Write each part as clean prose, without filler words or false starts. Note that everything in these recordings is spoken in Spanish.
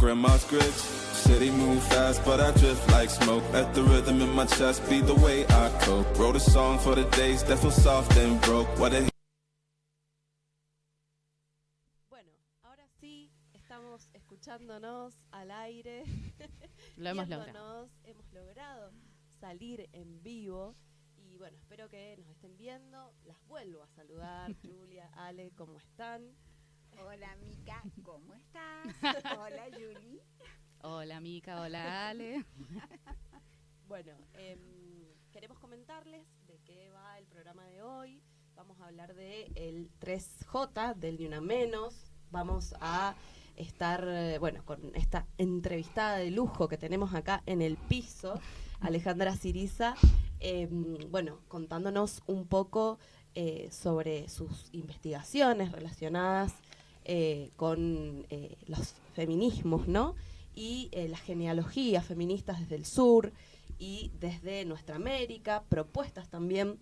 grandma's grits. City move fast, but I drift like smoke. Let the rhythm in my chest be the way I cope. Wrote a song for the days that feel soft and broke. What a Bueno, ahora sí estamos escuchándonos al aire. Lo hemos logrado. Hemos logrado salir en vivo. Y bueno, espero que nos estén viendo. Las vuelvo a saludar. Julia, Ale, ¿cómo están? Hola, Mica, ¿cómo estás? Hola, Juli. Hola, Mica, hola, Ale. Bueno, queremos comentarles de qué va el programa de hoy. Vamos a hablar de el 3J, del Ni Una Menos. Vamos a estar, con esta entrevistada de lujo que tenemos acá en el piso, Alejandra Ciriza, contándonos un poco sobre sus investigaciones relacionadas con los feminismos, ¿no? Y las genealogías feministas desde el sur y desde nuestra América, propuestas también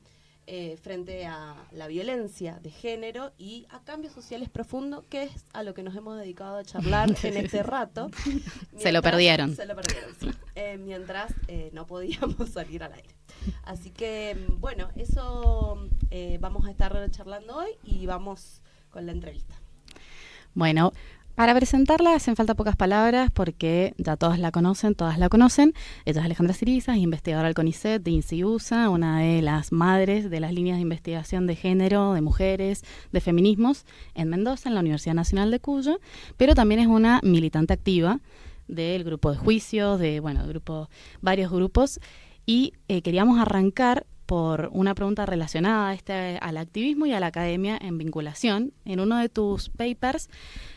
frente a la violencia de género y a cambios sociales profundos, que es a lo que nos hemos dedicado a charlar en este rato. Se lo perdieron. Se lo perdieron, sí. Mientras no podíamos salir al aire. Así que, bueno, eso vamos a estar charlando hoy y vamos con la entrevista. Bueno, para presentarla hacen falta pocas palabras porque ya todas la conocen. Ella es Alejandra Ciriza, investigadora del CONICET de INSIUSA, una de las madres de las líneas de investigación de género, de mujeres, de feminismos en Mendoza, en la Universidad Nacional de Cuyo, pero también es una militante activa del grupo de juicios, varios grupos, y queríamos arrancar por una pregunta relacionada al activismo y a la academia en vinculación. En uno de tus papers,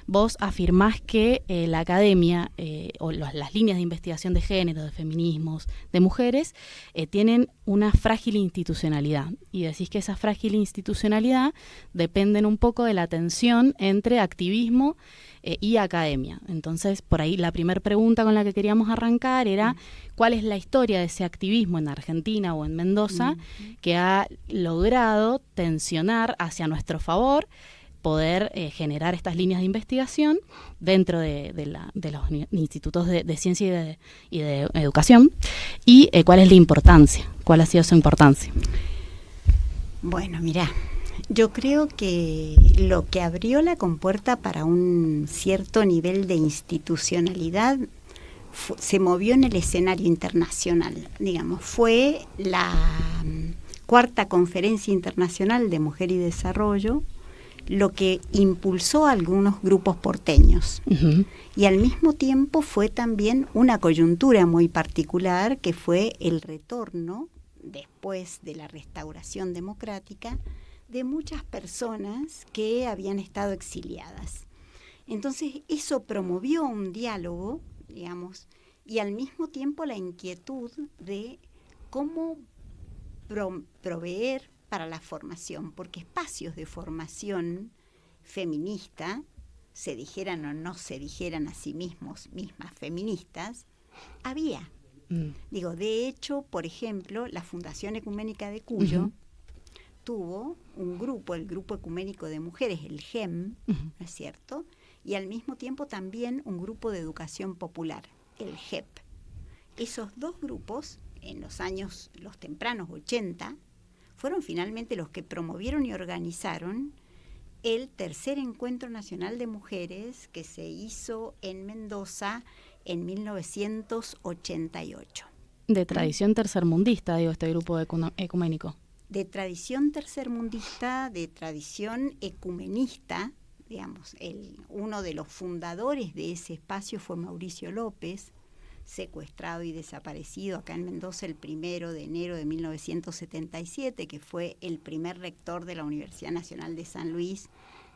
vos afirmás que la academia las líneas de investigación de género, de feminismos, de mujeres, tienen una frágil institucionalidad. Y decís que esa frágil institucionalidad dependen un poco de la tensión entre activismo y academia. Entonces, por ahí la primera pregunta con la que queríamos arrancar era ¿cuál es la historia de ese activismo en Argentina o en Mendoza que ha logrado tensionar hacia nuestro favor, poder generar estas líneas de investigación dentro de los institutos de ciencia y de educación? ¿Y cuál es la importancia? ¿Cuál ha sido su importancia? Bueno, mirá, yo creo que lo que abrió la compuerta para un cierto nivel de institucionalidad se movió en el escenario internacional, digamos, fue la cuarta Conferencia Internacional de Mujer y Desarrollo, lo que impulsó a algunos grupos porteños. Uh-huh. Y al mismo tiempo fue también una coyuntura muy particular, que fue el retorno, después de la restauración democrática, de muchas personas que habían estado exiliadas. Entonces eso promovió un diálogo, digamos, y al mismo tiempo la inquietud de cómo proveer para la formación, porque espacios de formación feminista, se dijeran o no se dijeran a sí mismas feministas, había. De hecho, por ejemplo, la Fundación Ecuménica de Cuyo tuvo un grupo, el Grupo Ecuménico de Mujeres, el GEM, ¿no es cierto? Y al mismo tiempo también un grupo de educación popular, el GEP. Esos dos grupos, en los tempranos 80, fueron finalmente los que promovieron y organizaron el tercer Encuentro Nacional de Mujeres que se hizo en Mendoza en 1988. De tradición tercermundista, este grupo ecuménico. De tradición tercermundista, de tradición ecumenista, digamos, uno de los fundadores de ese espacio fue Mauricio López, secuestrado y desaparecido acá en Mendoza el 1 de enero de 1977, que fue el primer rector de la Universidad Nacional de San Luis.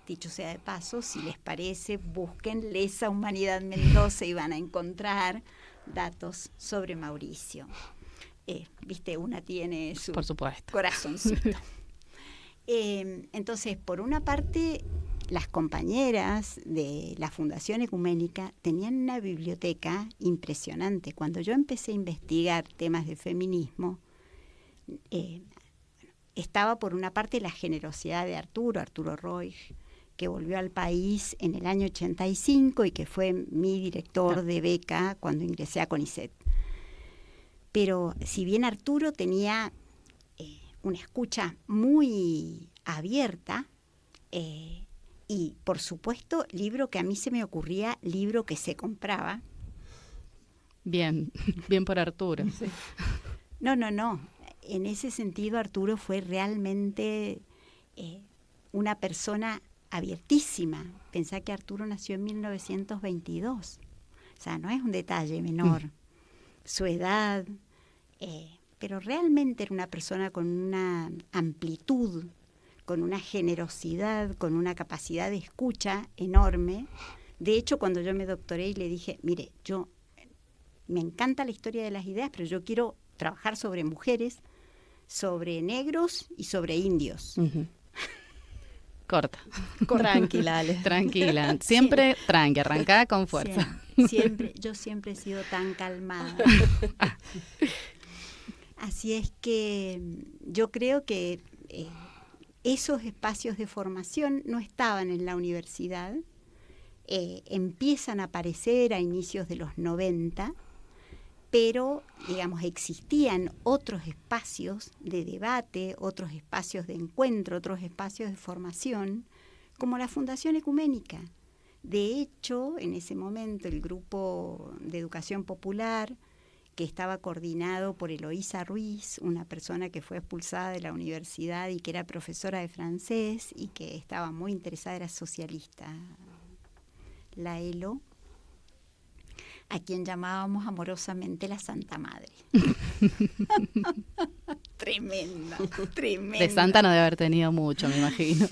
Dicho sea de paso, si les parece, busquen Lesa Humanidad Mendoza y van a encontrar datos sobre Mauricio. Una tiene su por supuesto corazoncito. Entonces, por una parte, las compañeras de la Fundación Ecuménica tenían una biblioteca impresionante. Cuando yo empecé a investigar temas de feminismo, estaba por una parte la generosidad de Arturo Roig, que volvió al país en el año 85 y que fue mi director de beca cuando ingresé a CONICET. Pero si bien Arturo tenía una escucha muy abierta, y por supuesto, libro que a mí se me ocurría, libro que se compraba. Bien, bien por Arturo. Sí. No. En ese sentido, Arturo fue realmente una persona abiertísima. Pensá que Arturo nació en 1922. O sea, no es un detalle menor. Su edad, pero realmente era una persona con una amplitud, con una generosidad, con una capacidad de escucha enorme. De hecho, cuando yo me doctoré y le dije, mire, me encanta la historia de las ideas, pero yo quiero trabajar sobre mujeres, sobre negros y sobre indios. Uh-huh. Corta. Tranquila, Ale. Tranquila. Siempre tranqui, arrancá con fuerza. Yo siempre he sido tan calmada. Así es que yo creo que esos espacios de formación no estaban en la universidad, empiezan a aparecer a inicios de los 90, pero, digamos, existían otros espacios de debate, otros espacios de encuentro, otros espacios de formación, como la Fundación Ecuménica. De hecho, en ese momento, el grupo de educación popular, que estaba coordinado por Eloísa Ruiz, una persona que fue expulsada de la universidad y que era profesora de francés y que estaba muy interesada, era socialista, la Elo, a quien llamábamos amorosamente la Santa Madre. Tremenda. De Santa no debe haber tenido mucho, me imagino.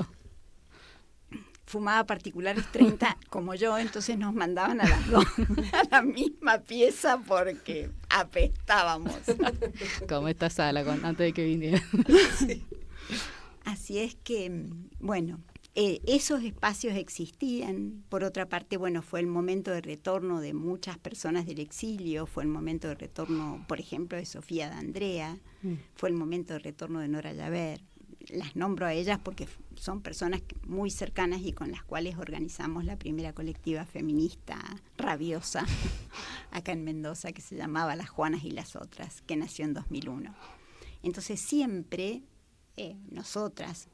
Fumaba particulares 30 como yo, entonces nos mandaban a las dos a la misma pieza porque apestábamos. Como esta sala antes de que viniera. Sí. Así es que, bueno, esos espacios existían. Por otra parte, bueno, fue el momento de retorno de muchas personas del exilio, fue el momento de retorno, por ejemplo, de Sofía D'Andrea, fue el momento de retorno de Nora Llaver. Las nombro a ellas porque son personas muy cercanas y con las cuales organizamos la primera colectiva feminista rabiosa acá en Mendoza, que se llamaba Las Juanas y las Otras, que nació en 2001. Entonces siempre nosotras,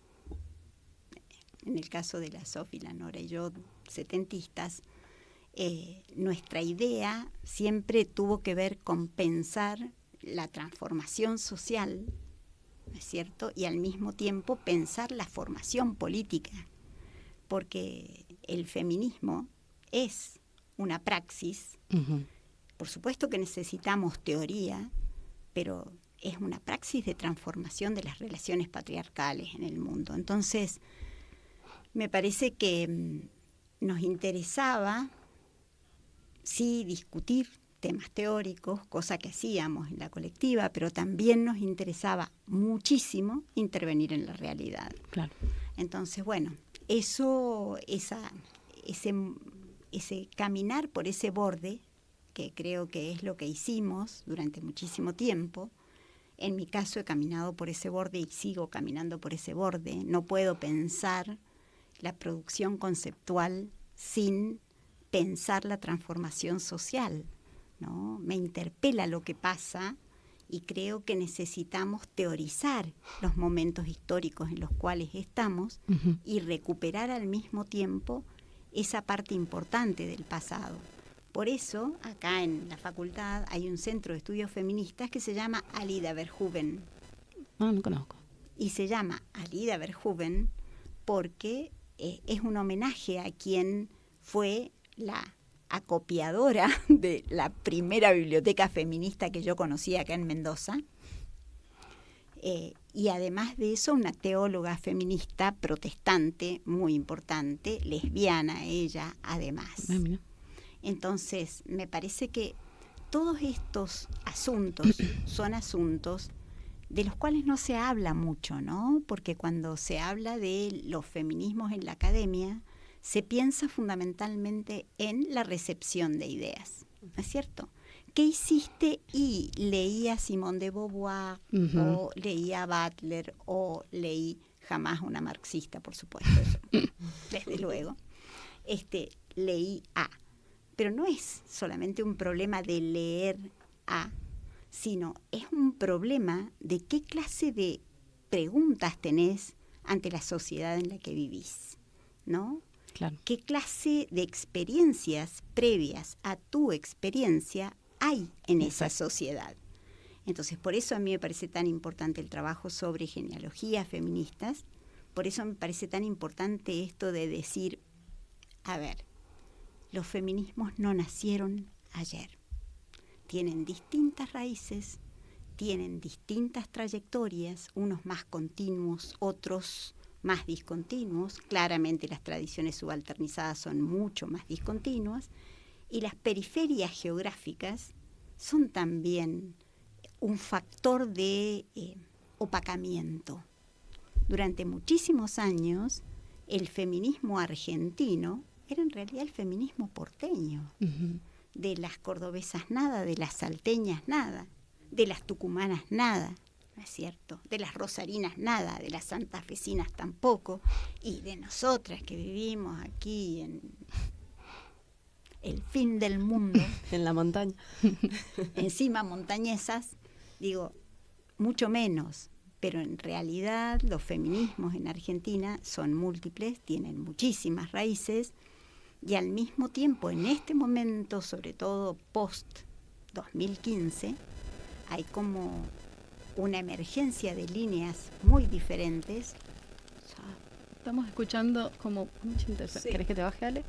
en el caso de la Sofi, la Nora y yo, setentistas, nuestra idea siempre tuvo que ver con pensar la transformación social, ¿no es cierto? Y al mismo tiempo pensar la formación política, porque el feminismo es una praxis. Uh-huh. Por supuesto que necesitamos teoría, pero es una praxis de transformación de las relaciones patriarcales en el mundo. Entonces, me parece que nos interesaba, sí, discutir temas teóricos, cosa que hacíamos en la colectiva, pero también nos interesaba muchísimo intervenir en la realidad. Claro. Entonces, bueno, ese caminar por ese borde, que creo que es lo que hicimos durante muchísimo tiempo. En mi caso he caminado por ese borde y sigo caminando por ese borde. No puedo pensar la producción conceptual sin pensar la transformación social, ¿no? Me interpela lo que pasa y creo que necesitamos teorizar los momentos históricos en los cuales estamos Uh-huh. y recuperar al mismo tiempo esa parte importante del pasado. Por eso, acá en la facultad hay un centro de estudios feministas que se llama Alida Verhoeven. No conozco. Y se llama Alida Verhoeven porque es un homenaje a quien fue la acopiadora de la primera biblioteca feminista que yo conocí acá en Mendoza. Y además de eso, una teóloga feminista protestante muy importante, lesbiana ella además. Mira. Entonces, me parece que todos estos asuntos son asuntos de los cuales no se habla mucho, ¿no? Porque cuando se habla de los feminismos en la academia, se piensa fundamentalmente en la recepción de ideas, ¿no es cierto? ¿Qué hiciste? Y leí a Simone de Beauvoir, Uh-huh. o leí a Butler, o leí jamás una marxista, por supuesto. desde luego. Leí A. Pero no es solamente un problema de leer A, sino es un problema de qué clase de preguntas tenés ante la sociedad en la que vivís, ¿no? Claro. ¿Qué clase de experiencias previas a tu experiencia hay en esa sociedad? Entonces, por eso a mí me parece tan importante el trabajo sobre genealogías feministas, por eso me parece tan importante esto de decir, a ver, los feminismos no nacieron ayer. Tienen distintas raíces, tienen distintas trayectorias, unos más continuos, otros más discontinuos. Claramente las tradiciones subalternizadas son mucho más discontinuas y las periferias geográficas son también un factor de opacamiento. Durante muchísimos años, el feminismo argentino era en realidad el feminismo porteño. Uh-huh. De las cordobesas nada, de las salteñas nada, de las tucumanas nada, ¿no es cierto? De las rosarinas nada, de las santafesinas tampoco, y de nosotras que vivimos aquí en el fin del mundo, En la montaña. encima montañesas, digo, mucho menos. Pero en realidad los feminismos en Argentina son múltiples, tienen muchísimas raíces, y al mismo tiempo, en este momento, sobre todo post-2015, hay como una emergencia de líneas muy diferentes. Estamos escuchando como mucha interferencia. Sí. ¿Querés que te baje, Ale?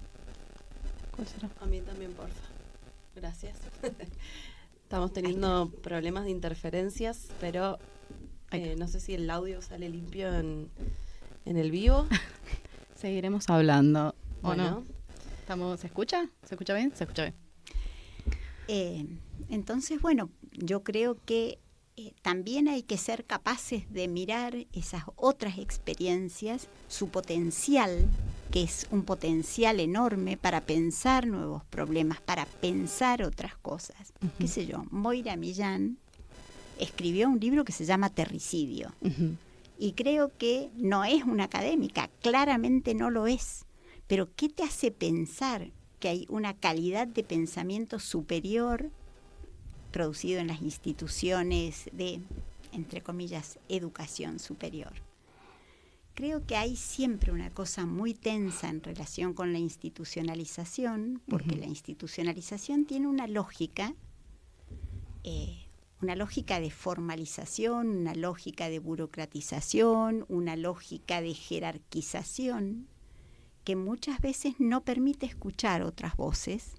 ¿Cuál será? A mí también, porfa. Gracias. Estamos teniendo problemas de interferencias, pero no sé si el audio sale limpio en el vivo. Seguiremos hablando. Bueno. ¿O no? ¿Se escucha? ¿Se escucha bien? Se escucha bien. Entonces, bueno, yo creo que también hay que ser capaces de mirar esas otras experiencias, su potencial, que es un potencial enorme para pensar nuevos problemas, para pensar otras cosas. Uh-huh. ¿Qué sé yo? Moira Millán escribió un libro que se llama Terricidio. Uh-huh. Y creo que no es una académica, claramente no lo es. Pero ¿qué te hace pensar que hay una calidad de pensamiento superior producido en las instituciones de, entre comillas, educación superior? Creo que hay siempre una cosa muy tensa en relación con la institucionalización, porque uh-huh. La institucionalización tiene una lógica de formalización, una lógica de burocratización, una lógica de jerarquización, que muchas veces no permite escuchar otras voces.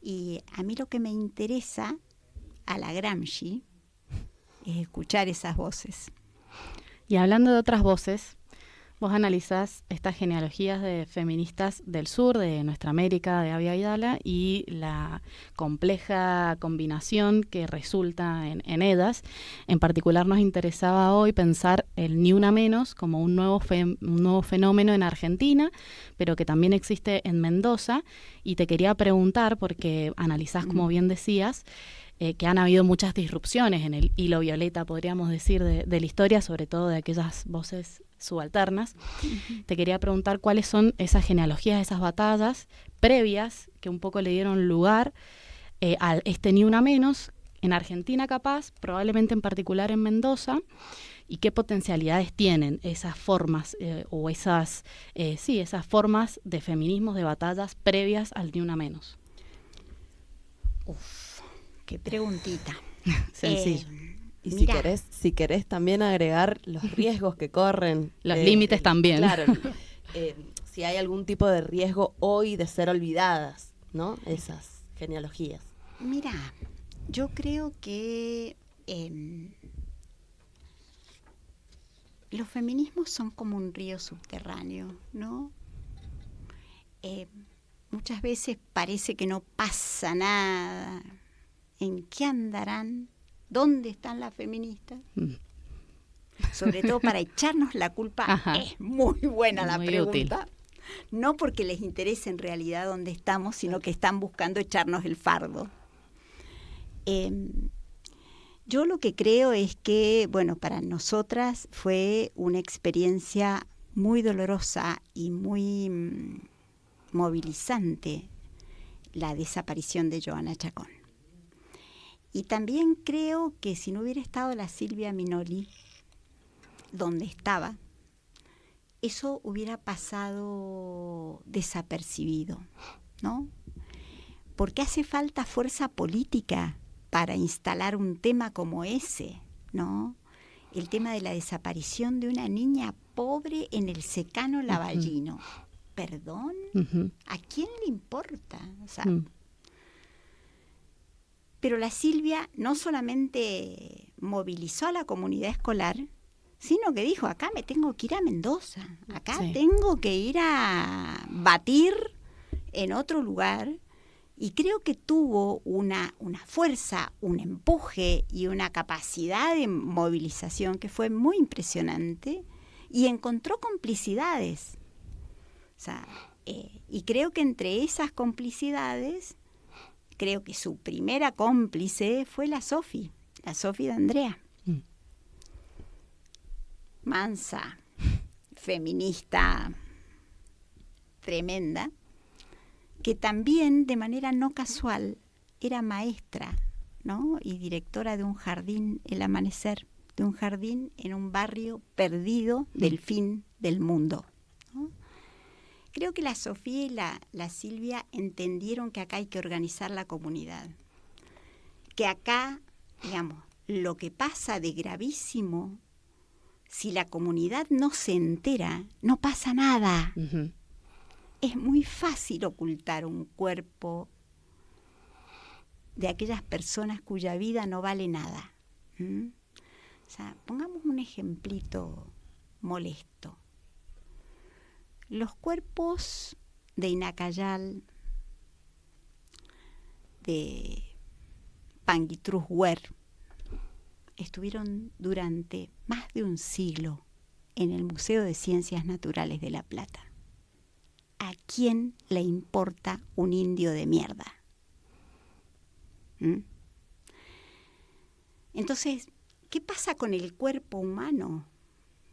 Y a mí lo que me interesa, a la Gramsci, es escuchar esas voces. Y hablando de otras voces, vos analizás estas genealogías de feministas del sur, de nuestra América, de Abya Yala, y la compleja combinación que resulta en EDAS. En particular nos interesaba hoy pensar el Ni Una Menos como un nuevo fenómeno en Argentina, pero que también existe en Mendoza. Y te quería preguntar, porque analizás, como bien decías, que han habido muchas disrupciones en el hilo violeta, podríamos decir, de la historia, sobre todo de aquellas voces subalternas. Uh-huh. Te quería preguntar cuáles son esas genealogías, esas batallas previas que un poco le dieron lugar a este Ni Una Menos en Argentina, capaz, probablemente en particular en Mendoza, y qué potencialidades tienen esas formas o esas formas de feminismos, de batallas previas al Ni Una Menos. Uf, qué preguntita. Sencillo. Y si querés también agregar los riesgos que corren. Los límites también. Claro. Si hay algún tipo de riesgo hoy de ser olvidadas, ¿no? Esas genealogías. Mira, yo creo que los feminismos son como un río subterráneo, ¿no? Muchas veces parece que no pasa nada. ¿En qué andarán? ¿Dónde están las feministas? Sobre todo para echarnos la culpa. Ajá. Es muy buena la pregunta. Útil. No porque les interese en realidad dónde estamos, sino que están buscando echarnos el fardo. Yo lo que creo es que, bueno, para nosotras fue una experiencia muy dolorosa y muy movilizante la desaparición de Joana Chacón. Y también creo que si no hubiera estado la Silvia Minoli donde estaba, eso hubiera pasado desapercibido, ¿no? Porque hace falta fuerza política para instalar un tema como ese, ¿no? El tema de la desaparición de una niña pobre en el secano Lavallino. ¿Perdón? ¿A quién le importa? O sea, pero la Silvia no solamente movilizó a la comunidad escolar, sino que dijo, acá me tengo que ir a Mendoza, acá tengo que ir a batir en otro lugar. Y creo que tuvo una fuerza, un empuje y una capacidad de movilización que fue muy impresionante y encontró complicidades. O sea, y creo que entre esas complicidades, creo que su primera cómplice fue la Sofi de Andrea. Mansa, feminista, tremenda, que también de manera no casual era maestra, ¿no? Y directora de un jardín, El Amanecer, de un jardín en un barrio perdido del fin del mundo, ¿no? Creo que la Sofía y la Silvia entendieron que acá hay que organizar la comunidad, que acá, digamos, lo que pasa de gravísimo, si la comunidad no se entera, no pasa nada. Es muy fácil ocultar un cuerpo de aquellas personas cuya vida no vale nada. O sea, pongamos un ejemplito molesto. Los cuerpos de Inacayal, de Panguitrus Huer, estuvieron durante más de un siglo en el Museo de Ciencias Naturales de La Plata. ¿A quién le importa un indio de mierda? Entonces, ¿qué pasa con el cuerpo humano?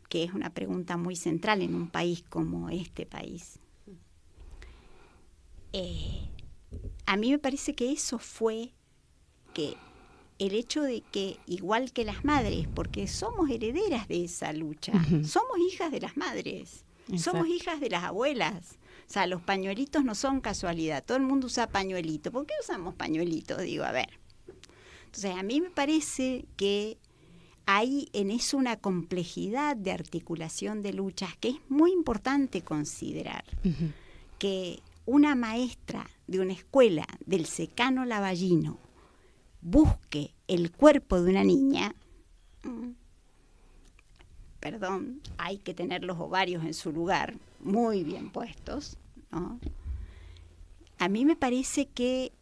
Que es una pregunta muy central en un país como este país. A mí me parece que eso fue que el hecho de que, igual que las madres, porque somos herederas de esa lucha, somos hijas de las madres, somos hijas de las abuelas. O sea, los pañuelitos no son casualidad. Todo el mundo usa pañuelito. ¿Por qué usamos pañuelitos? Digo, a ver. Entonces, a mí me parece que hay en eso una complejidad de articulación de luchas que es muy importante considerar. Que una maestra de una escuela del secano Lavallino busque el cuerpo de una niña, perdón, hay que tener los ovarios en su lugar, muy bien puestos, ¿no? A mí me parece que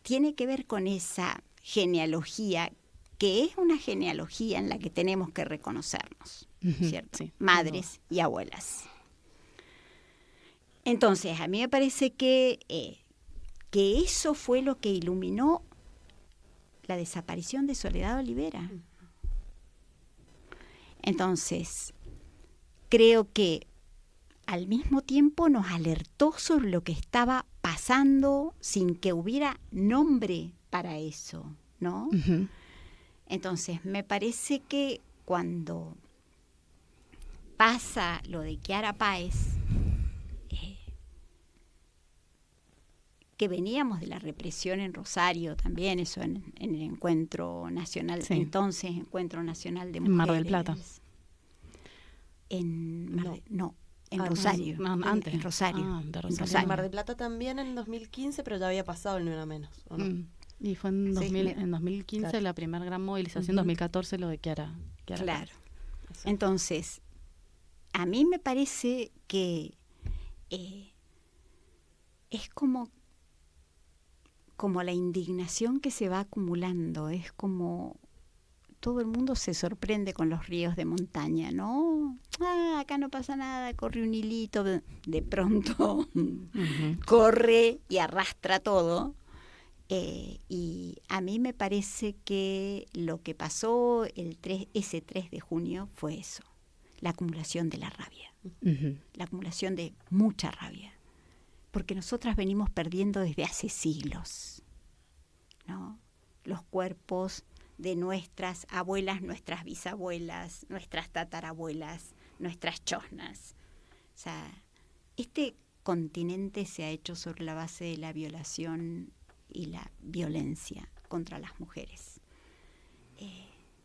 tiene que ver con esa genealogía, que es una genealogía en la que tenemos que reconocernos, ¿cierto? Sí. Madres y abuelas. Entonces, a mí me parece que eso fue lo que iluminó la desaparición de Soledad Olivera. Entonces, creo que al mismo tiempo nos alertó sobre lo que estaba pasando sin que hubiera nombre para eso, ¿no? Entonces, me parece que cuando pasa lo de Kiara Páez, que veníamos de la represión en Rosario también, eso en el Encuentro Nacional, entonces Encuentro Nacional de Mujeres. En Mar del Plata. En Rosario. Antes. En Rosario. En Mar del Plata también en 2015, pero ya había pasado el Ni Una Menos, ¿o no? Y fue en 2015 claro. La primera gran movilización, 2014 lo de Kiara. Claro. Entonces, a mí me parece que es como la indignación que se va acumulando, es como todo el mundo se sorprende con los ríos de montaña, ¿no? Acá no pasa nada, corre un hilito, de pronto corre y arrastra todo. Y a mí me parece que lo que pasó ese 3 de junio fue eso. la acumulación de la rabia, Ujú. la acumulación de mucha rabia, porque nosotras venimos perdiendo desde hace siglos, ¿no? Los cuerpos de nuestras abuelas, nuestras bisabuelas, nuestras tatarabuelas, nuestras chosnas. O sea, este continente se ha hecho sobre la base de la violación y la violencia contra las mujeres.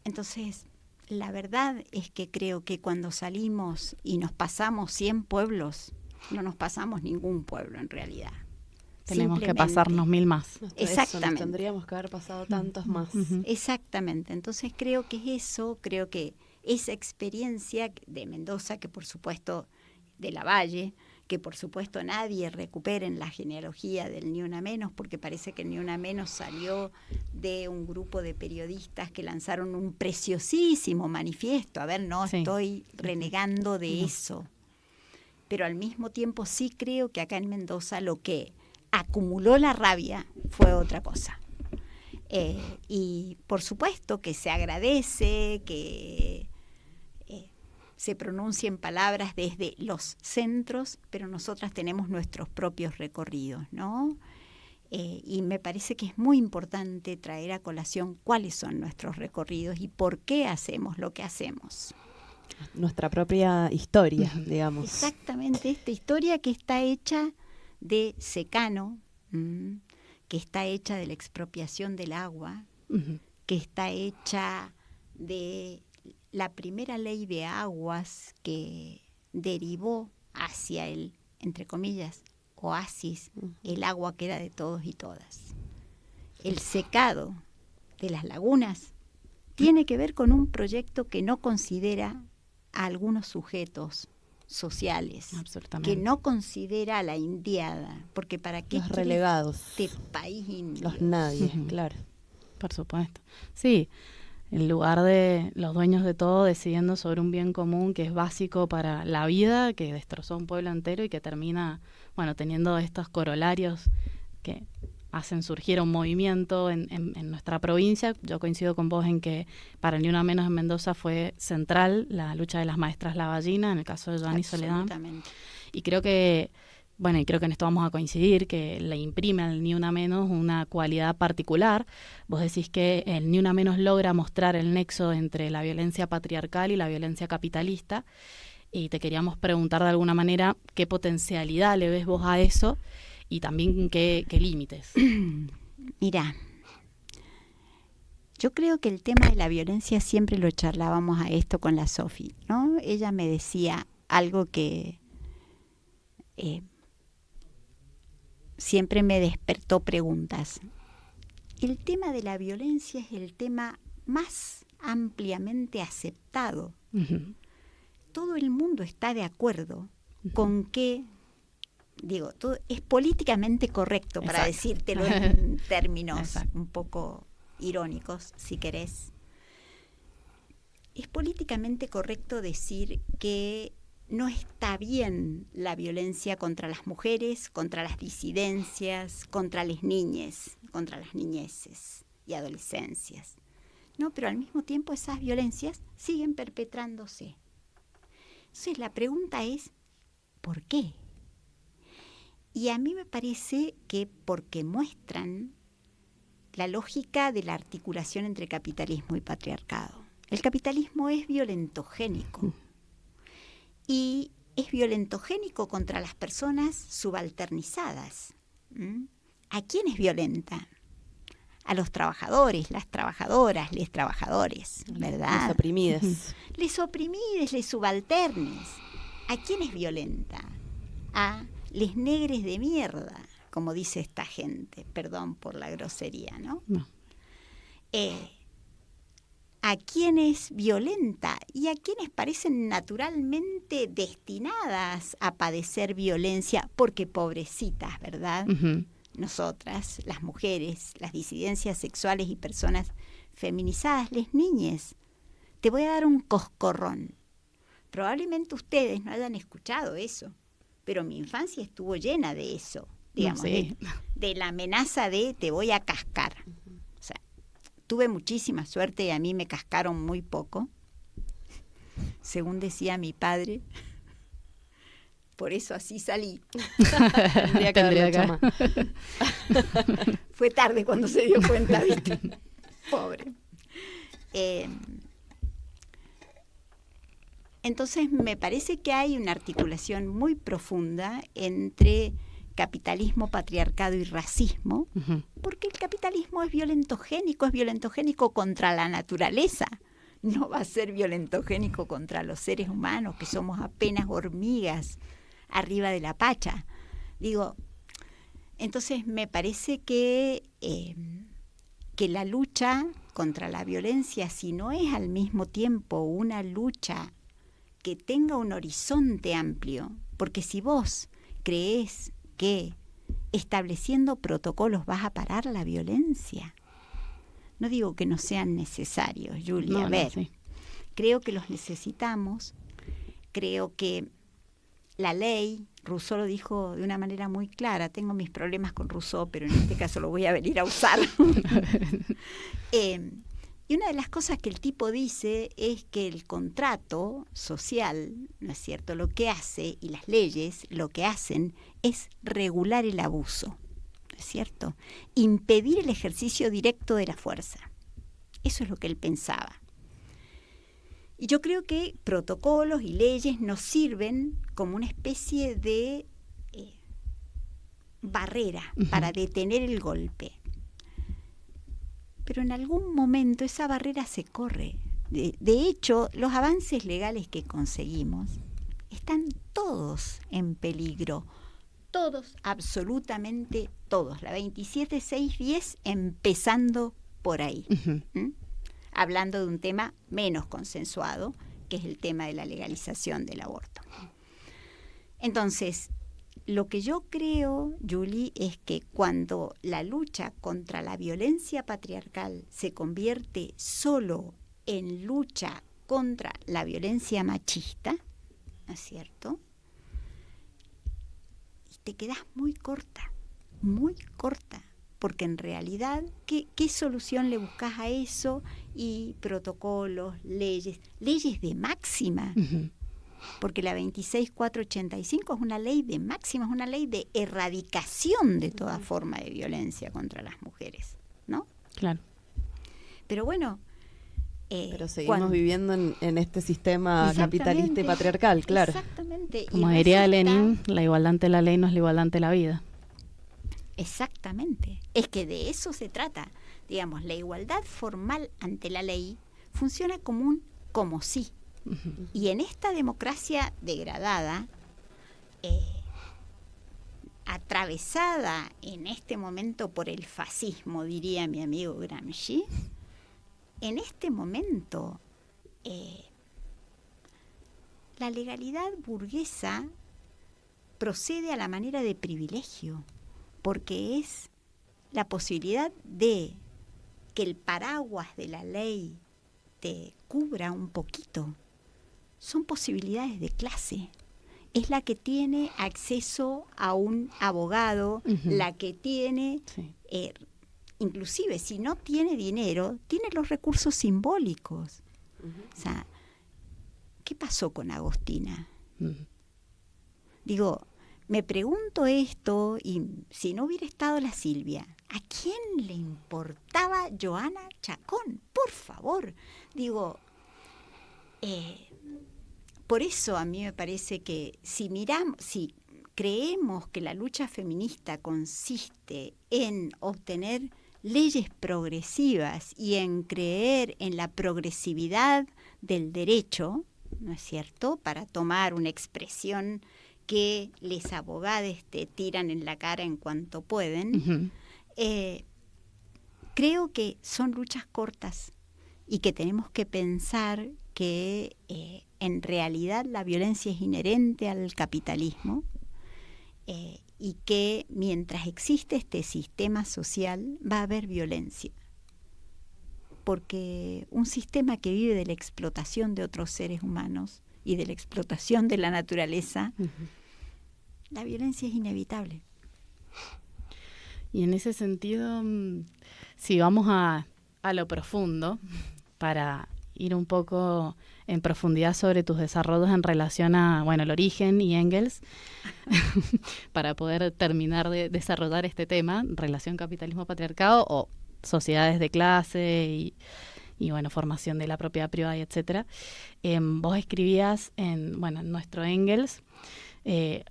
Entonces, la verdad es que creo que cuando salimos y nos pasamos 100 pueblos, no nos pasamos ningún pueblo en realidad. Tenemos que Simplemente. pasarnos 1000 más. Exactamente. Nos tendríamos que haber pasado tantos más. Ujú. Exactamente. Entonces creo que eso, creo que esa experiencia de Mendoza, que por supuesto de Lavalle, que por supuesto nadie recupere en la genealogía del Ni Una Menos, porque parece que el Ni Una Menos salió de un grupo de periodistas que lanzaron un preciosísimo manifiesto. A ver, no Sí. estoy renegando de No. eso, pero al mismo tiempo sí creo que acá en Mendoza lo que acumuló la rabia fue otra cosa. Y por supuesto que se agradece que se pronuncien palabras desde los centros, pero nosotras tenemos nuestros propios recorridos, ¿no? Y me parece que es muy importante traer a colación cuáles son nuestros recorridos y por qué hacemos lo que hacemos. Nuestra propia historia, digamos. Exactamente, esta historia que está hecha de secano, que está hecha de la expropiación del agua, Ujú. que está hecha de la primera ley de aguas que derivó hacia el, entre comillas, oasis, el agua que era de todos y todas. El secado de las lagunas tiene que ver con un proyecto que no considera a algunos sujetos sociales, Absolutamente. que no considera a la indiada, porque para qué Los quiere relegados, este país indio? los nadie, Ujú. claro. Por supuesto. Sí, en lugar de los dueños de todo decidiendo sobre un bien común que es básico para la vida, que destrozó un pueblo entero y que termina, bueno, teniendo estos corolarios que hacen surgir un movimiento en nuestra provincia. Yo coincido con vos en que para el Ni Una Menos en Mendoza fue central la lucha de las maestras Lavallina, en el caso de Joan y Soledad. Absolutamente. Y creo que, bueno, y creo que en esto vamos a coincidir, que le imprime al Ni Una Menos una cualidad particular. Vos decís que el Ni Una Menos logra mostrar el nexo entre la violencia patriarcal y la violencia capitalista. Y te queríamos preguntar de alguna manera qué potencialidad le ves vos a eso y también qué límites. Mira, yo creo que el tema de la violencia siempre lo charlábamos a esto con la Sofi, ¿no? Ella me decía algo que siempre me despertó preguntas. El tema de la violencia es el tema más ampliamente aceptado. Ujú. Todo el mundo está de acuerdo con que, digo, todo es políticamente correcto, para Exacto. decírtelo en términos Exacto. un poco irónicos, si querés. Es políticamente correcto decir que no está bien la violencia contra las mujeres, contra las disidencias, contra las niñas, contra las niñeces y adolescencias. No, pero al mismo tiempo esas violencias siguen perpetrándose. Entonces la pregunta es, ¿por qué? Y a mí me parece que porque muestran la lógica de la articulación entre capitalismo y patriarcado. El capitalismo es violentogénico y es violentogénico contra las personas subalternizadas. ¿A quiénes violenta? A los trabajadores, las trabajadoras, les trabajadores, ¿verdad? Los oprimidos. Les oprimides, les subalternes. ¿A quiénes violenta? A les negres de mierda, como dice esta gente, perdón por la grosería, ¿no? No. A quienes violenta y a quienes parecen naturalmente destinadas a padecer violencia, porque pobrecitas, ¿verdad? Ujú. Nosotras, las mujeres, las disidencias sexuales y personas feminizadas, les niñes. Te voy a dar un coscorrón. Probablemente ustedes no hayan escuchado eso, pero mi infancia estuvo llena de eso, digamos, Sí. de la amenaza de te voy a cascar. O sea, tuve muchísima suerte y a mí me cascaron muy poco. según decía mi padre, por eso así salí. Tendría que haberlo hecho más. Fue tarde cuando se dio cuenta, ¿viste? Pobre. Entonces me parece que hay una articulación muy profunda entre capitalismo, patriarcado y racismo, porque el capitalismo es violentogénico contra la naturaleza. No va a ser violentogénico contra los seres humanos, que somos apenas hormigas arriba de la pacha. Digo, entonces me parece que la lucha contra la violencia, si no es al mismo tiempo una lucha que tenga un horizonte amplio, porque si vos creés que estableciendo protocolos vas a parar la violencia, no digo que no sean necesarios, Julia, sí. Creo que los necesitamos, creo que la ley, Rousseau lo dijo de una manera muy clara, tengo mis problemas con Rousseau, pero en este caso lo voy a venir a usar. Y una de las cosas que el tipo dice es que el contrato social, ¿no es cierto?, lo que hace, y las leyes lo que hacen es regular el abuso, ¿no es cierto? Impedir el ejercicio directo de la fuerza. Eso es lo que él pensaba. Y yo creo que protocolos y leyes nos sirven como una especie de barrera para detener el golpe. Pero en algún momento esa barrera se corre. De hecho, los avances legales que conseguimos están todos en peligro. Todos, absolutamente todos. La 27.610 empezando por ahí. Hablando de un tema menos consensuado, que es el tema de la legalización del aborto. Entonces, lo que yo creo, Julie, es que cuando la lucha contra la violencia patriarcal se convierte solo en lucha contra la violencia machista, ¿no es cierto?, te quedas muy corta, porque en realidad, ¿qué solución le buscas a eso? Y protocolos, leyes de máxima. Porque la 26.485 es una ley de máxima, es una ley de erradicación de toda forma de violencia contra las mujeres, ¿no? Claro. Pero bueno... pero seguimos viviendo en este sistema capitalista y patriarcal, claro. Exactamente. Como diría Lenin, la igualdad ante la ley no es la igualdad ante la vida. Exactamente. Es que de eso se trata. Digamos, la igualdad formal ante la ley funciona como un como sí. Y en esta democracia degradada, atravesada en este momento por el fascismo, diría mi amigo Gramsci, en este momento la legalidad burguesa procede a la manera de privilegio, porque es la posibilidad de que el paraguas de la ley te cubra un poquito. Son posibilidades de clase. Es la que tiene acceso a un abogado, la que tiene, inclusive si no tiene dinero, tiene los recursos simbólicos. O sea, ¿qué pasó con Agostina? Digo, me pregunto esto, y si no hubiera estado la Silvia, ¿a quién le importaba Joana Chacón? Por favor. Digo, por eso a mí me parece que si creemos que la lucha feminista consiste en obtener leyes progresivas y en creer en la progresividad del derecho, ¿no es cierto?, para tomar una expresión que les abogados te tiran en la cara en cuanto pueden, creo que son luchas cortas y que tenemos que pensar que en realidad la violencia es inherente al capitalismo y que mientras existe este sistema social va a haber violencia. Porque un sistema que vive de la explotación de otros seres humanos y de la explotación de la naturaleza, la violencia es inevitable. Y en ese sentido, si vamos a lo profundo, para ir un poco en profundidad sobre tus desarrollos en relación a, bueno, el origen y Engels, para poder terminar de desarrollar este tema, relación capitalismo-patriarcado o sociedades de clase y bueno, formación de la propiedad privada y etcétera. Vos escribías en nuestro Engels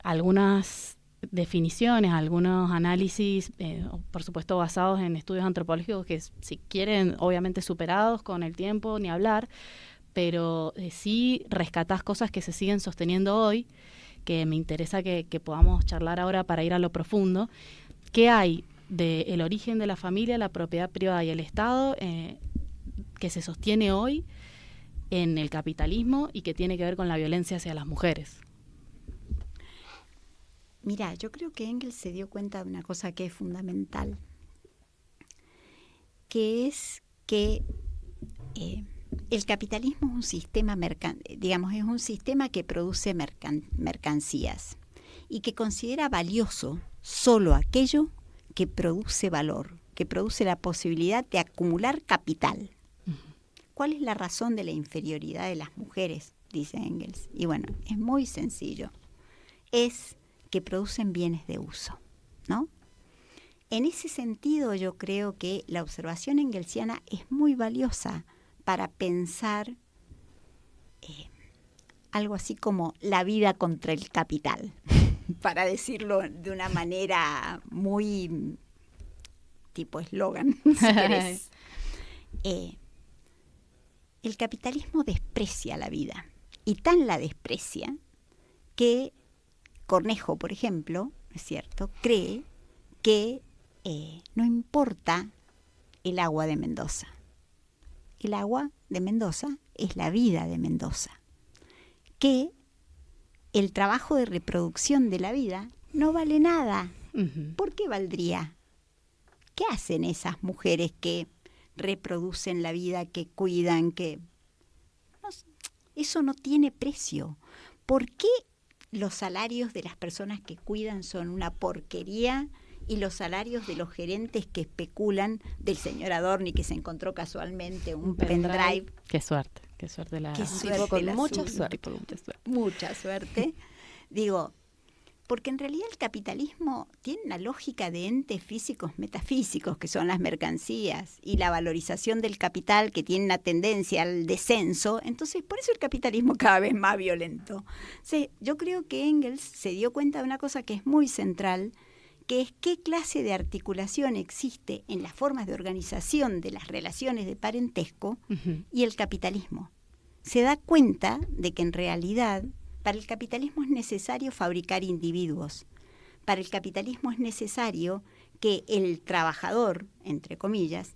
algunas definiciones, algunos análisis, por supuesto basados en estudios antropológicos que si quieren, obviamente superados con el tiempo, ni hablar, pero sí rescatás cosas que se siguen sosteniendo hoy, que me interesa que podamos charlar ahora para ir a lo profundo. ¿Qué hay del origen de la familia, la propiedad privada y el Estado que se sostiene hoy en el capitalismo y que tiene que ver con la violencia hacia las mujeres? Mira, yo creo que Engels se dio cuenta de una cosa que es fundamental, que es que el capitalismo es un sistema es un sistema que produce mercancías y que considera valioso solo aquello que produce valor, que produce la posibilidad de acumular capital. ¿Cuál es la razón de la inferioridad de las mujeres?, dice Engels. Y bueno, es muy sencillo. Es que producen bienes de uso, ¿no? En ese sentido, yo creo que la observación engelsiana es muy valiosa para pensar algo así como la vida contra el capital, para decirlo de una manera muy tipo eslogan, si querés. El capitalismo desprecia la vida, y tan la desprecia que Cornejo, por ejemplo, ¿es cierto?, cree que no importa el agua de Mendoza. El agua de Mendoza es la vida de Mendoza. Que el trabajo de reproducción de la vida no vale nada. Uh-huh. ¿Por qué valdría? ¿Qué hacen esas mujeres que reproducen la vida, que cuidan, que... No, eso no tiene precio. ¿Por qué los salarios de las personas que cuidan son una porquería y los salarios de los gerentes que especulan, del señor Adorni que se encontró casualmente un pendrive? Qué suerte la... Qué suerte, con la mucha suya. suerte. Mucha suerte. Digo, porque en realidad el capitalismo tiene una lógica de entes físicos metafísicos, que son las mercancías, y la valorización del capital, que tiene una tendencia al descenso. Entonces, por eso el capitalismo cada vez más violento. Sí, yo creo que Engels se dio cuenta de una cosa que es muy central, que es qué clase de articulación existe en las formas de organización de las relaciones de parentesco Uh-huh. y el capitalismo. Se da cuenta de que en realidad para el capitalismo es necesario fabricar individuos. Para el capitalismo es necesario que el trabajador, entre comillas,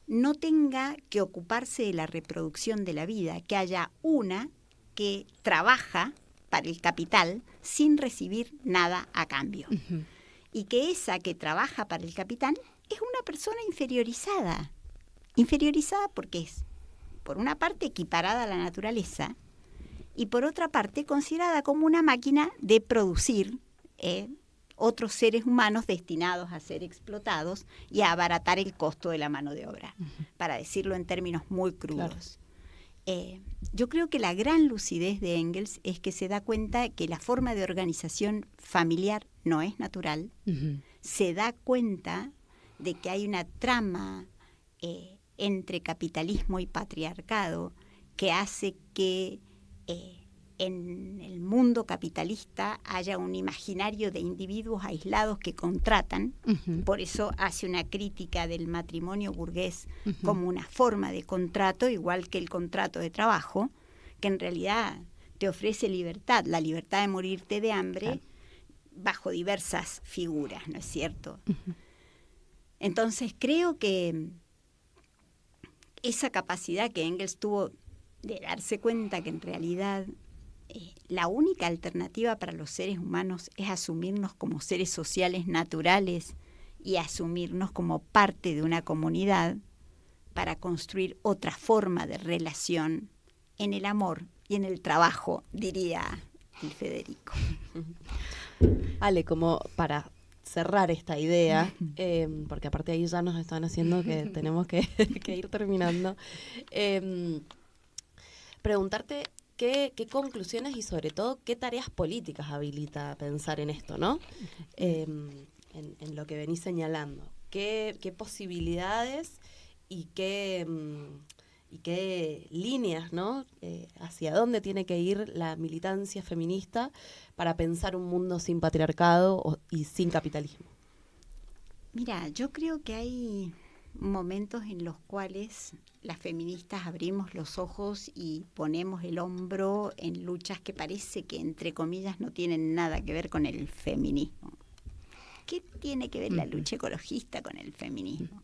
no tenga que ocuparse de la reproducción de la vida, que haya una que trabaja para el capital sin recibir nada a cambio. Uh-huh. Y que esa que trabaja para el capital es una persona inferiorizada. Inferiorizada porque es, por una parte, equiparada a la naturaleza, y por otra parte considerada como una máquina de producir otros seres humanos destinados a ser explotados y a abaratar el costo de la mano de obra, uh-huh, para decirlo en términos muy crudos. Claro. Yo creo que la gran lucidez de Engels es que se da cuenta que la forma de organización familiar no es natural, uh-huh, se da cuenta de que hay una trama entre capitalismo y patriarcado que hace que en el mundo capitalista haya un imaginario de individuos aislados que contratan. uh-huh, Por eso hace una crítica del matrimonio burgués, uh-huh, como una forma de contrato, igual que el contrato de trabajo, que en realidad te ofrece libertad, la libertad de morirte de hambre, claro, bajo diversas figuras, ¿no es cierto? uh-huh. Entonces creo que esa capacidad que Engels tuvo de darse cuenta que en realidad la única alternativa para los seres humanos es asumirnos como seres sociales naturales y asumirnos como parte de una comunidad para construir otra forma de relación en el amor y en el trabajo, diría el Federico. Ale, como para cerrar esta idea, porque aparte ahí ya nos están haciendo que tenemos que ir terminando, preguntarte qué conclusiones y sobre todo qué tareas políticas habilita pensar en esto, ¿no? En lo que venís señalando. ¿Qué posibilidades y qué líneas, ¿no? Hacia dónde tiene que ir la militancia feminista para pensar un mundo sin patriarcado y sin capitalismo? Mira, yo creo que hay momentos en los cuales las feministas abrimos los ojos y ponemos el hombro en luchas que parece que, entre comillas, no tienen nada que ver con el feminismo. ¿Qué tiene que ver la lucha ecologista con el feminismo?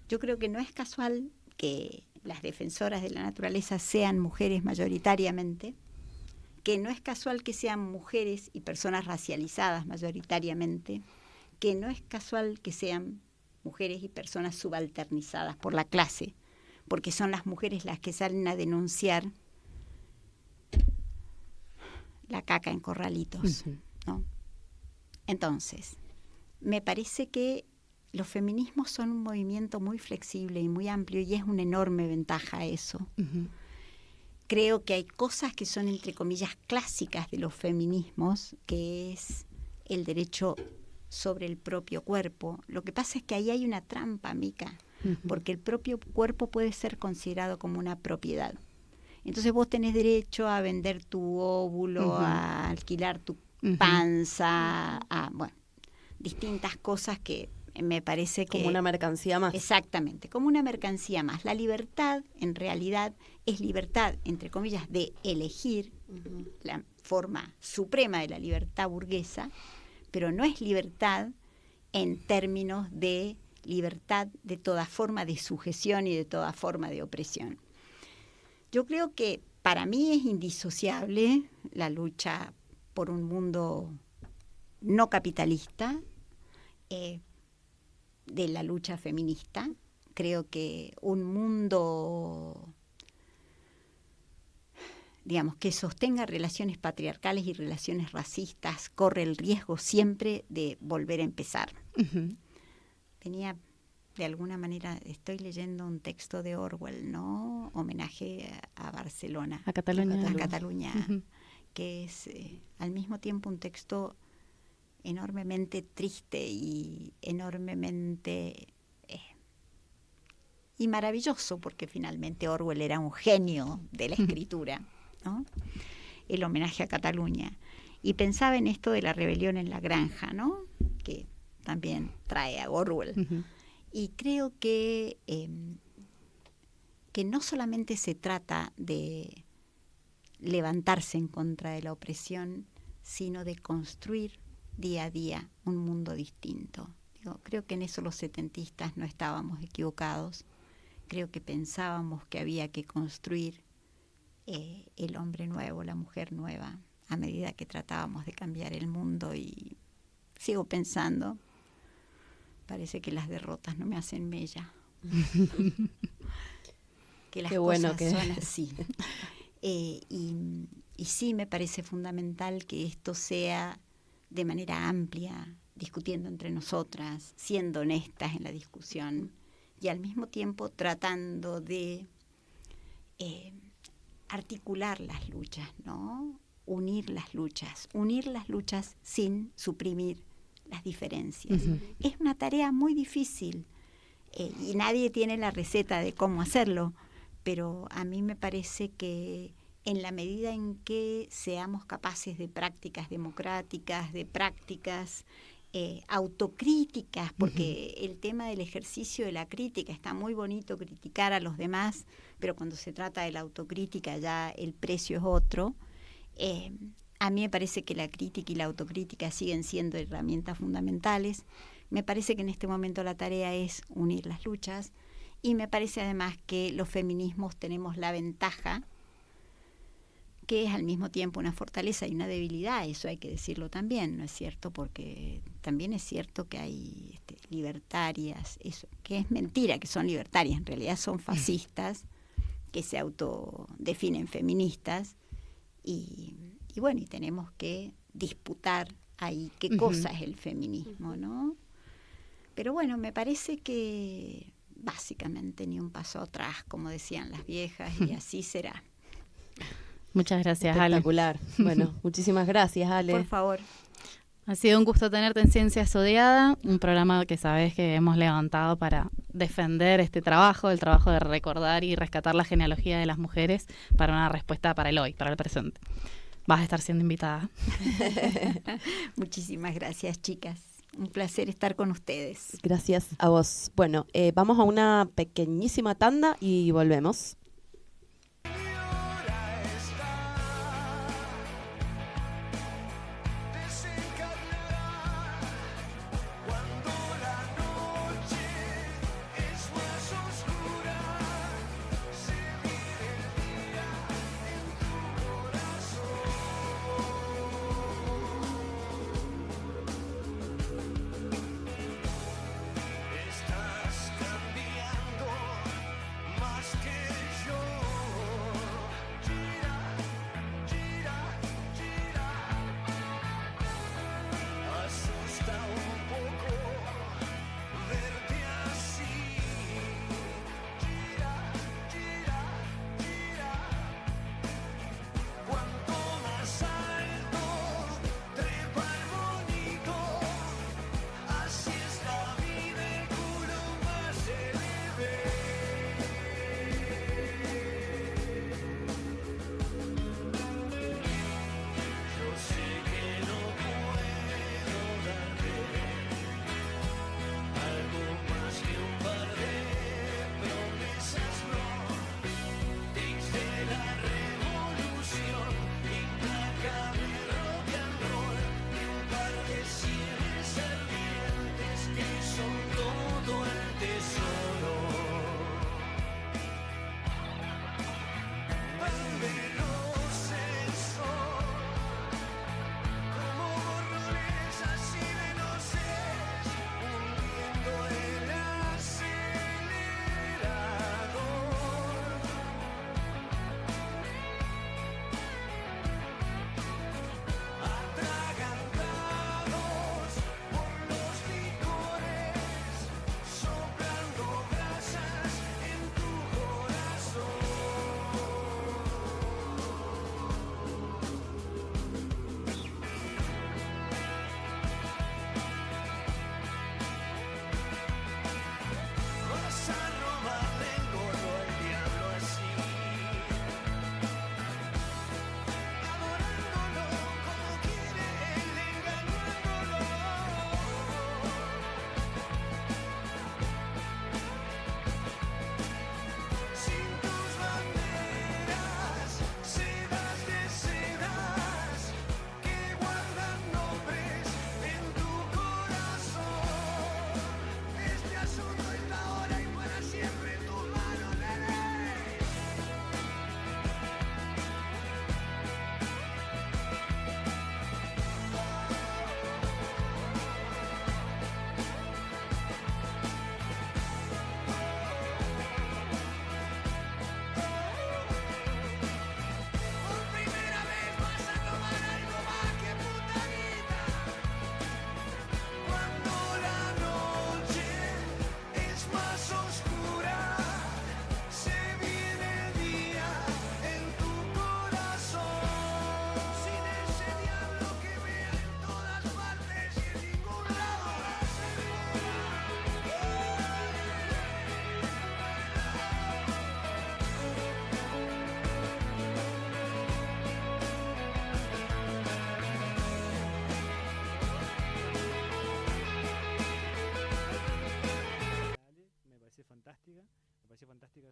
Yo creo que no es casual que las defensoras de la naturaleza sean mujeres mayoritariamente, que no es casual que sean mujeres y personas racializadas mayoritariamente, que no es casual que sean mujeres y personas subalternizadas por la clase, porque son las mujeres las que salen a denunciar la caca en corralitos, ¿no? Entonces, me parece que los feminismos son un movimiento muy flexible y muy amplio y es una enorme ventaja eso. Creo que hay cosas que son, entre comillas, clásicas de los feminismos, que es el derecho sobre el propio cuerpo. Lo que pasa es que ahí hay una trampa, Mica, porque el propio cuerpo puede ser considerado como una propiedad. Entonces vos tenés derecho a vender tu óvulo, a alquilar tu panza, a, bueno, distintas cosas que me parece que... Como una mercancía más. Exactamente, como una mercancía más. La libertad, en realidad, es libertad, entre comillas, de elegir, la forma suprema de la libertad burguesa, pero no es libertad en términos de libertad de toda forma de sujeción y de toda forma de opresión. Yo creo que para mí es indisociable la lucha por un mundo no capitalista de la lucha feminista. Creo que un mundo, digamos, que sostenga relaciones patriarcales y relaciones racistas corre el riesgo siempre de volver a empezar. Venía, de alguna manera, estoy leyendo un texto de Orwell, ¿no? Homenaje a Barcelona. A Cataluña. A Cataluña, que es al mismo tiempo un texto enormemente triste y enormemente y maravilloso, porque finalmente Orwell era un genio de la escritura, ¿no? El homenaje a Cataluña. Y pensaba en esto de la rebelión en la granja, ¿no? Que también trae a Orwell. Y creo que no solamente se trata de levantarse en contra de la opresión, sino de construir día a día un mundo distinto. Creo que en eso los setentistas no estábamos equivocados. Creo que pensábamos que había que construir el hombre nuevo, la mujer nueva, a medida que tratábamos de cambiar el mundo, y sigo pensando, parece que las derrotas no me hacen mella. Que las cosas son así. Y sí me parece fundamental que esto sea de manera amplia, discutiendo entre nosotras, siendo honestas en la discusión y al mismo tiempo tratando de articular las luchas, ¿no? Unir las luchas sin suprimir las diferencias. Es una tarea muy difícil y nadie tiene la receta de cómo hacerlo, pero a mí me parece que en la medida en que seamos capaces de prácticas democráticas, de prácticas autocríticas, porque el tema del ejercicio de la crítica, está muy bonito criticar a los demás, pero cuando se trata de la autocrítica ya el precio es otro. A mí me parece que la crítica y la autocrítica siguen siendo herramientas fundamentales. Me parece que en este momento la tarea es unir las luchas, y me parece además que los feminismos tenemos la ventaja, que es al mismo tiempo una fortaleza y una debilidad, eso hay que decirlo también, ¿no es cierto? Porque también es cierto que hay libertarias, eso, que es mentira que son libertarias, en realidad son fascistas, que se autodefinen feministas, y bueno, y tenemos que disputar ahí qué cosa es el feminismo, ¿no? Pero bueno, me parece que básicamente ni un paso atrás, como decían las viejas, y así será. Muchas gracias, Ale. Espectacular. Bueno, muchísimas gracias, Ale. Por favor. Ha sido un gusto tenerte en Ciencias Odiada, un programa que sabes que hemos levantado para defender este trabajo, el trabajo de recordar y rescatar la genealogía de las mujeres para una respuesta para el hoy, para el presente. Vas a estar siendo invitada. Muchísimas gracias, chicas. Un placer estar con ustedes. Gracias a vos. Bueno, vamos a una pequeñísima tanda y volvemos.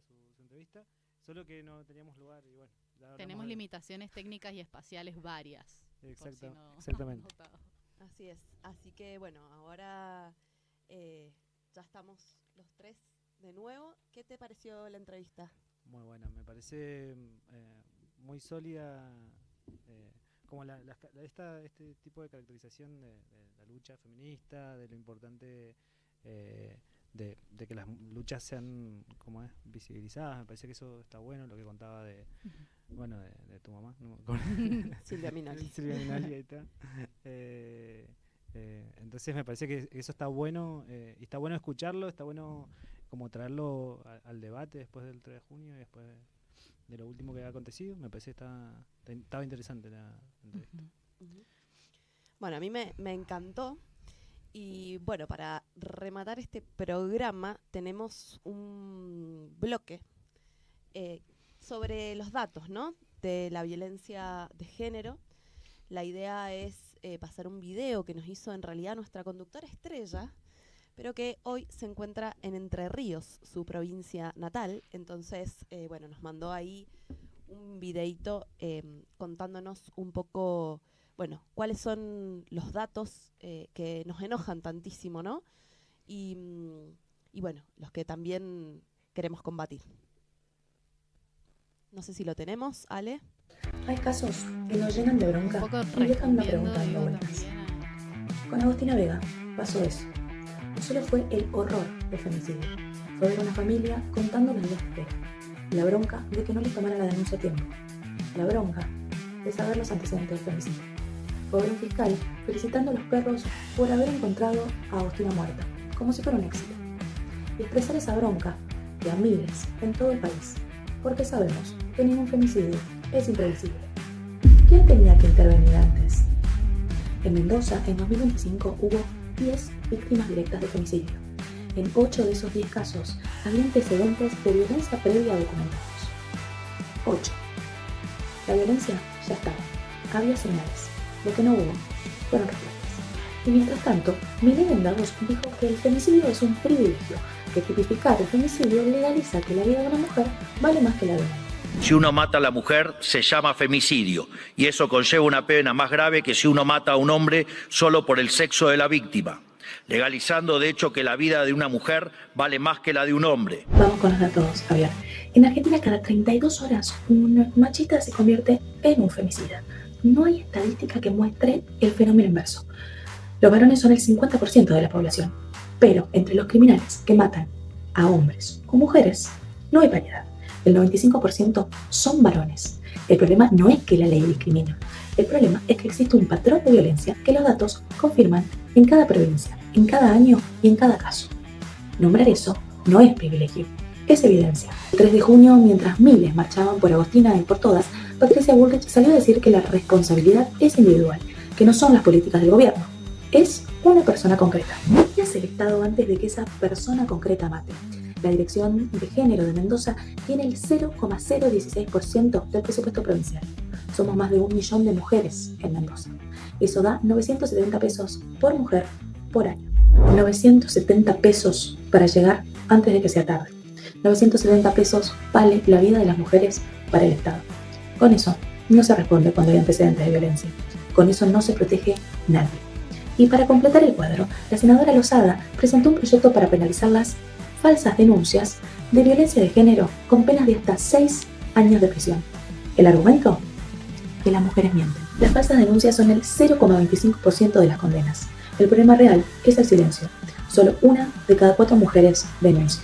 su entrevista, solo que no teníamos lugar y bueno. Tenemos limitaciones técnicas y espaciales varias. Exacto, si no exactamente. Así es, así que bueno, ahora ya estamos los tres de nuevo. ¿Qué te pareció la entrevista? Muy buena, me parece muy sólida, como este tipo de caracterización de la lucha feminista, de lo importante de que las luchas sean visibilizadas. Me parece que eso está bueno, lo que contaba de tu mamá, no me acuerdo. Silvia Minoli. Silvia Minoli, ahí está. Entonces me parece que eso está bueno, y está bueno escucharlo, está bueno como traerlo al debate después del 3 de junio y después de lo último que ha acontecido. Me parece que estaba interesante la entrevista. Bueno, a mí me encantó. Y bueno, para rematar este programa tenemos un bloque sobre los datos, ¿no?, de la violencia de género. La idea es pasar un video que nos hizo en realidad nuestra conductora estrella, pero que hoy se encuentra en Entre Ríos, su provincia natal. Entonces, bueno, nos mandó ahí un videíto contándonos un poco, bueno, cuáles son los datos que nos enojan tantísimo, ¿no? Y bueno, los que también queremos combatir. No sé si lo tenemos, Ale. Hay casos que nos llenan de bronca Un poco y dejan una respondiendo, pregunta dando digo, vueltas. también Con Agostina Vega pasó eso. No solo fue el horror del femicidio, fue ver una familia contando los días de espera. La bronca de que no le tomaran la denuncia a tiempo. La bronca de saber los antecedentes del femicidio. Fue ver un fiscal felicitando a los perros por haber encontrado a Agostina muerta, como si fuera un éxito. Y expresar esa bronca de a miles en todo el país, porque sabemos que ningún femicidio es imprevisible. ¿Quién tenía que intervenir antes? En Mendoza, en 2025, hubo 10 víctimas directas de femicidio. En 8 de esos 10 casos había antecedentes de violencia previa documentados. 8. La violencia ya estaba. Había señales. Lo que no hubo fueron respuestas. Y mientras tanto, Milena Lagos dijo que el femicidio es un privilegio, que tipificar el femicidio legaliza que la vida de una mujer vale más que la de un hombre. Si uno mata a la mujer, se llama femicidio, y eso conlleva una pena más grave que si uno mata a un hombre solo por el sexo de la víctima, legalizando de hecho que la vida de una mujer vale más que la de un hombre. Vamos con los datos, Javier. En Argentina, cada 32 horas, un machista se convierte en un femicida. No hay estadística que muestre el fenómeno inverso. Los varones son el 50% de la población, pero entre los criminales que matan a hombres o mujeres, no hay paridad. El 95% son varones. El problema no es que la ley discrimina. El problema es que existe un patrón de violencia que los datos confirman en cada provincia, en cada año y en cada caso. Nombrar eso no es privilegio, es evidencia. El 3 de junio, mientras miles marchaban por Agostina y por todas, Patricia Bullrich salió a decir que la responsabilidad es individual, que no son las políticas del gobierno, es una persona concreta. ¿Qué hace el Estado antes de que esa persona concreta mate? La Dirección de Género de Mendoza tiene el 0,016% del presupuesto provincial. Somos más de 1 millón de mujeres en Mendoza. Eso da 970 pesos por mujer por año. 970 pesos para llegar antes de que sea tarde. 970 pesos vale la vida de las mujeres para el Estado. Con eso no se responde cuando hay antecedentes de violencia. Con eso no se protege nadie. Y para completar el cuadro, la senadora Lozada presentó un proyecto para penalizar las falsas denuncias de violencia de género con penas de hasta 6 años de prisión. El argumento: que las mujeres mienten. Las falsas denuncias son el 0,25% de las condenas. El problema real es el silencio. Solo 1 de cada 4 mujeres denuncia.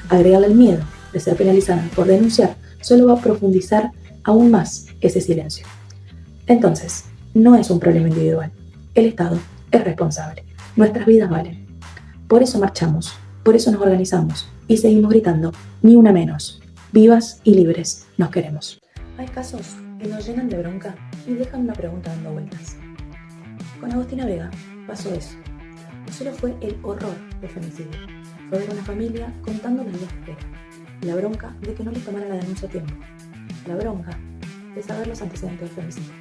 Agregarle el miedo de ser penalizada por denunciar solo va a profundizar aún más ese silencio. Entonces, no es un problema individual. El Estado es responsable. Nuestras vidas valen. Por eso marchamos. Por eso nos organizamos y seguimos gritando, ni una menos. Vivas y libres nos queremos. Hay casos que nos llenan de bronca y dejan una pregunta dando vueltas. Con Agostina Vega pasó eso. No solo fue el horror del femicidio, fue ver una familia contando los días de espera. La bronca de que no les tomaran la denuncia a tiempo. La bronca de saber los antecedentes del femicidio.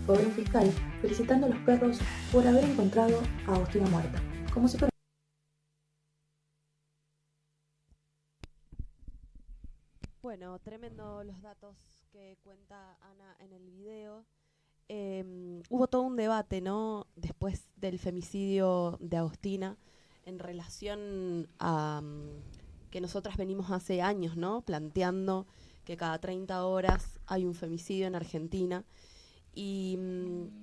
Fue ver un fiscal felicitando a los perros por haber encontrado a Agostina muerta, como si fuera. Bueno, tremendo los datos que cuenta Ana en el video. Hubo todo un debate, ¿no?, después del femicidio de Agostina en relación a que nosotras venimos hace años, ¿no?, planteando que cada 30 horas hay un femicidio en Argentina. Y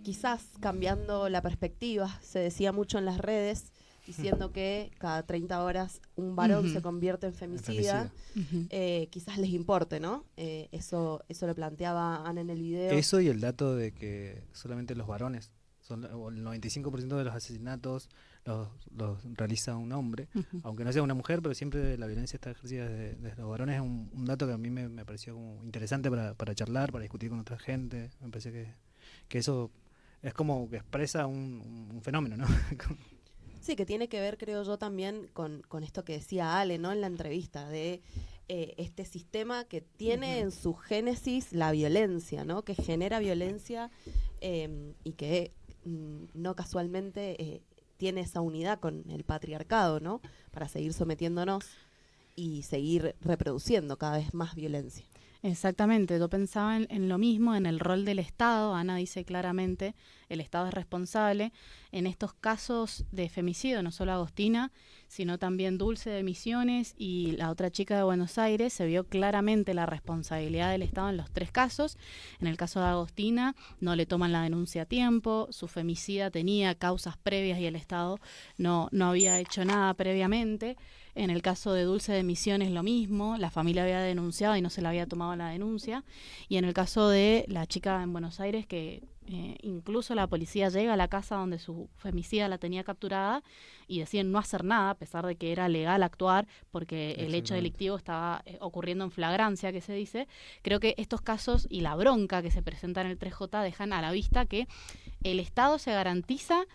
quizás cambiando la perspectiva, se decía mucho en las redes, diciendo que cada 30 horas un varón se convierte en femicida. Quizás les importe, ¿no? Eso lo planteaba Ana en el video. Eso y el dato de que solamente los varones, o el 95% de los asesinatos los realiza un hombre, Ujú. aunque no sea una mujer, pero siempre la violencia está ejercida desde los varones. Es un dato que a mí me pareció como interesante para charlar, para discutir con otra gente. Me parece que eso es como que expresa un fenómeno, ¿no? Sí, que tiene que ver, creo yo, también con esto que decía Ale, ¿no? En la entrevista, de este sistema que tiene en su génesis la violencia, ¿no? Que genera violencia y que no casualmente tiene esa unidad con el patriarcado, ¿no? Para seguir sometiéndonos y seguir reproduciendo cada vez más violencia. Exactamente, yo pensaba en lo mismo, en el rol del Estado. Ana dice claramente, el Estado es responsable. En estos casos de femicidio, no solo Agostina, sino también Dulce de Misiones y la otra chica de Buenos Aires, se vio claramente la responsabilidad del Estado en los 3 casos. En el caso de Agostina, no le toman la denuncia a tiempo, su femicida tenía causas previas y el Estado no había hecho nada previamente. En el caso de Dulce de Misiones lo mismo, la familia había denunciado y no se le había tomado la denuncia. Y en el caso de la chica en Buenos Aires, que incluso la policía llega a la casa donde su femicida la tenía capturada y deciden no hacer nada, a pesar de que era legal actuar, porque el hecho delictivo estaba ocurriendo en flagrancia, que se dice. Creo que estos casos y la bronca que se presenta en el 3J dejan a la vista que el Estado se garantiza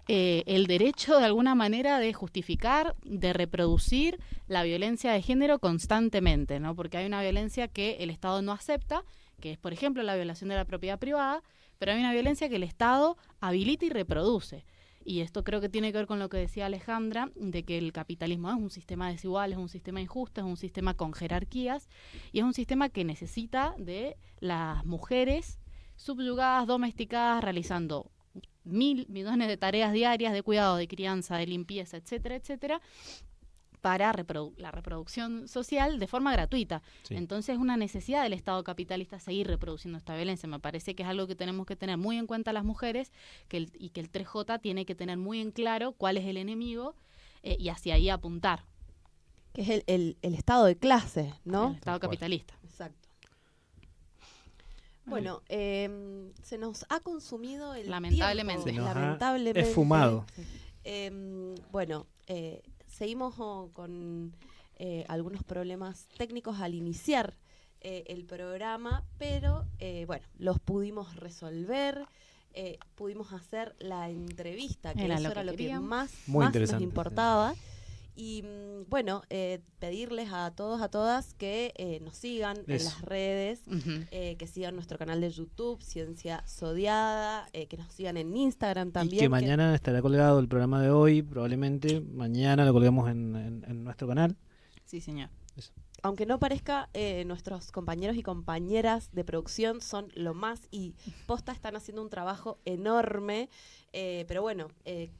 el derecho de alguna manera de justificar, de reproducir la violencia de género constantemente, ¿no? Porque hay una violencia que el Estado no acepta, que es, por ejemplo, la violación de la propiedad privada, pero hay una violencia que el Estado habilita y reproduce. Y esto creo que tiene que ver con lo que decía Alejandra, de que el capitalismo es un sistema desigual, es un sistema injusto, es un sistema con jerarquías, y es un sistema que necesita de las mujeres subyugadas, domesticadas, realizando 1.000 millones de tareas diarias de cuidado, de crianza, de limpieza, etcétera, etcétera, para la reproducción social de forma gratuita. Sí. Entonces es una necesidad del Estado capitalista seguir reproduciendo esta violencia. Me parece que es algo que tenemos que tener muy en cuenta las mujeres y que el 3J tiene que tener muy en claro cuál es el enemigo y hacia ahí apuntar. Que es el estado de clase, ¿no? El Estado capitalista. Exacto. Bueno, se nos ha consumido el Lamentablemente. tiempo. Se nos ha Lamentablemente. esfumado. Bueno, seguimos con algunos problemas técnicos al iniciar el programa, pero bueno, los pudimos resolver, pudimos hacer la entrevista, que Era eso lo era que lo que queríamos. más Muy nos interesante, importaba. Y bueno, pedirles a todos, a todas que nos sigan en Eso. las redes, Ujú. que sigan nuestro canal de YouTube, Ciencia Zodiada, que nos sigan en Instagram también. Y que mañana estará colgado el programa de hoy, probablemente. Mañana lo colgamos en nuestro canal. Sí, señor. Aunque no parezca, nuestros compañeros y compañeras de producción son lo más y posta están haciendo un trabajo enorme, pero bueno,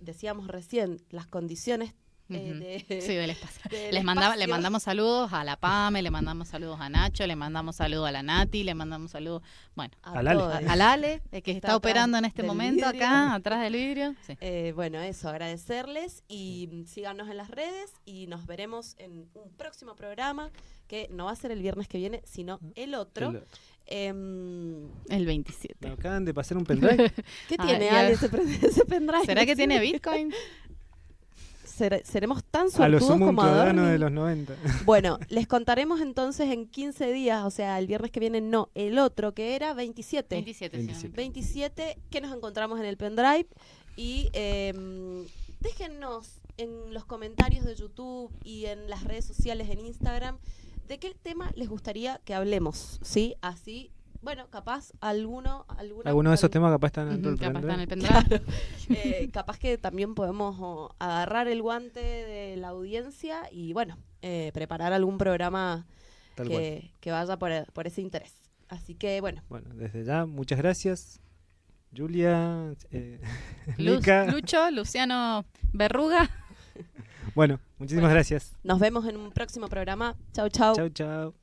decíamos recién, las condiciones Ujú. Sí, del espacio. del Le espacio. mandamos saludos a la Pame, le mandamos saludos a Nacho, le mandamos saludos a la Nati, le mandamos saludos, bueno, a Al Ale. todos. al Ale, que Está está operando en atrás este del momento vidrio. acá, atrás del vidrio. Sí. Bueno, eso, agradecerles y síganos en las redes y nos veremos en un próximo programa que no va a ser el viernes que viene, sino el otro. El 27. Me acaban de pasar un pendrive. ¿Qué Ah, tiene ya. Ale ese pendrive? ¿Será que tiene Bitcoin? ¿Seremos tan A lo suertudos sumo un como ciudadano Adorni? de los 90. Bueno, les contaremos entonces en 15 días, o sea, el viernes que viene no, el otro que era 27. 27. 27. 27, que nos encontramos en el pendrive y déjennos en los comentarios de YouTube y en las redes sociales en Instagram de qué tema les gustaría que hablemos, ¿sí? Así, bueno, capaz alguno Algunos de esos temas capaz están dentro Ujú, del capaz está en pendrive. el pendrive. capaz que también podemos agarrar el guante de la audiencia y bueno, preparar algún programa Tal cual. que vaya por ese interés. Así que bueno, Bueno, desde ya, muchas gracias. Julia, Mica. Lucho, Luciano Berruga. Bueno, muchísimas gracias. nos vemos en un próximo programa. Chau, chau. Chau, chau.